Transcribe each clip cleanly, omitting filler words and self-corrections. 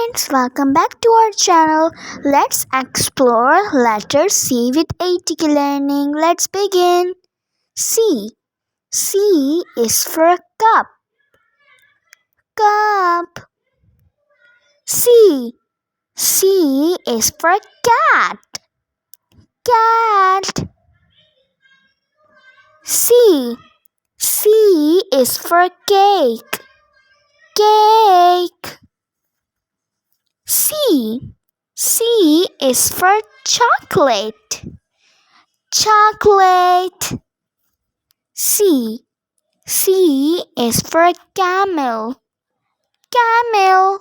friends, welcome back to our channel. Let's explore letter C with ATK learning. Let's begin. C. C is for cup. Cup. C. C is for cat. Cat. C. C is for cake. Cake. C. C is for chocolate. Chocolate. C. C is for camel. Camel.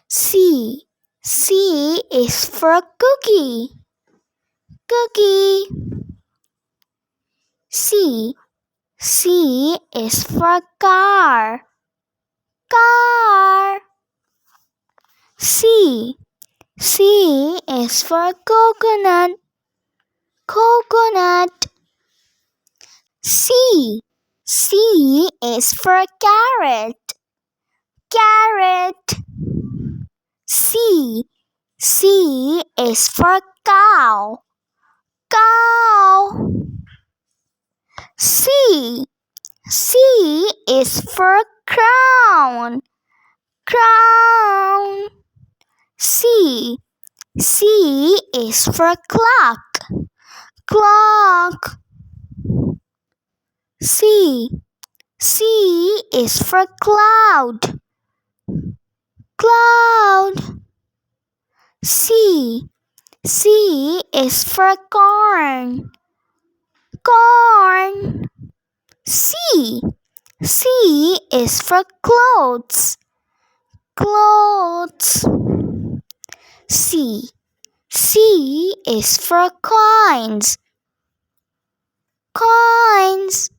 C. C is for cookie. Cookie. C. C is for car. Car. C. C is for coconut. Coconut. C. C is for carrot. Carrot. C. C is for cow. Cow. C. C is for crown. Crown. C. C is for clock. Clock. C. C is for cloud. Cloud. C. C is for corn. Corn. C. C is for clothes. Clothes. C. C is for coins. Coins.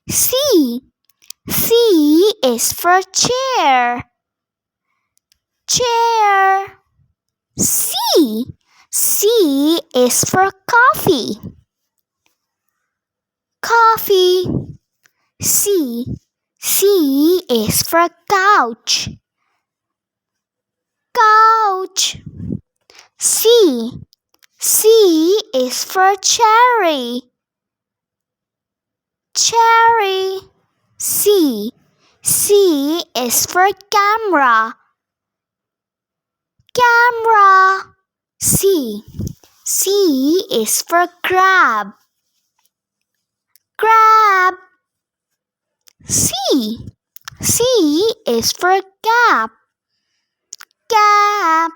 C. C is for chair. Chair. C. C is for coffee. Coffee. C. C is for couch. Couch. C. C is for cherry. Cherry. C. C is for camera. Camera. C. C is for crab. Crab. C. C is for cap. Cap.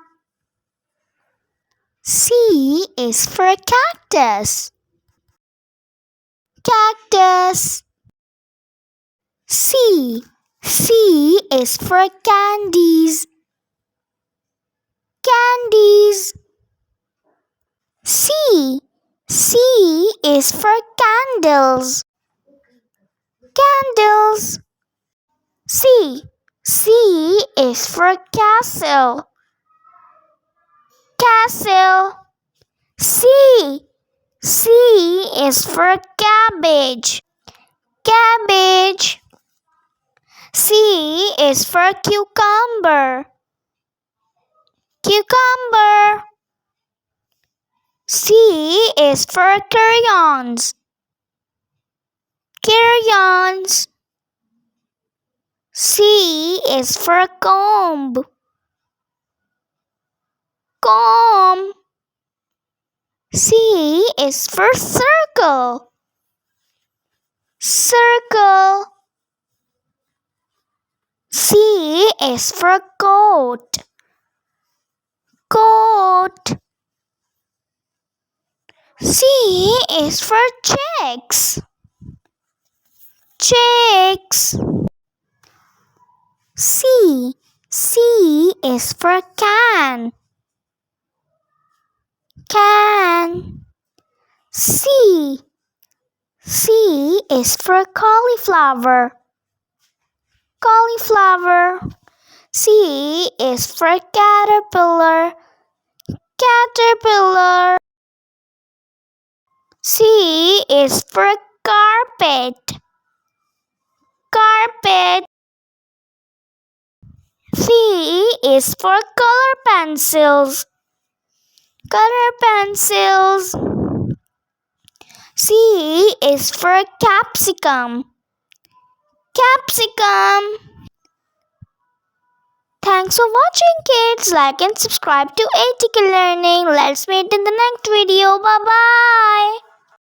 C is for cactus. Cactus. C. C is for candies. Candies. C. C is for candles. Candles. C. C is for castle. Castle. C. C is for cabbage. Cabbage. C is for cucumber. Cucumber. C is for crayons. Crayons. C is for comb. Comb. C is for circle. Circle. C is for coat. Coat. C is for chicks. Chicks. C. C is for can. Can. C. C is for cauliflower. Cauliflower. C is for caterpillar. Caterpillar. C is for carpet. Carpet. C is for color pencils. Color pencils. C is for capsicum. Capsicum. Thanks for watching, kids. Like and subscribe to ATK Learning. Let's meet in the next video. Bye bye.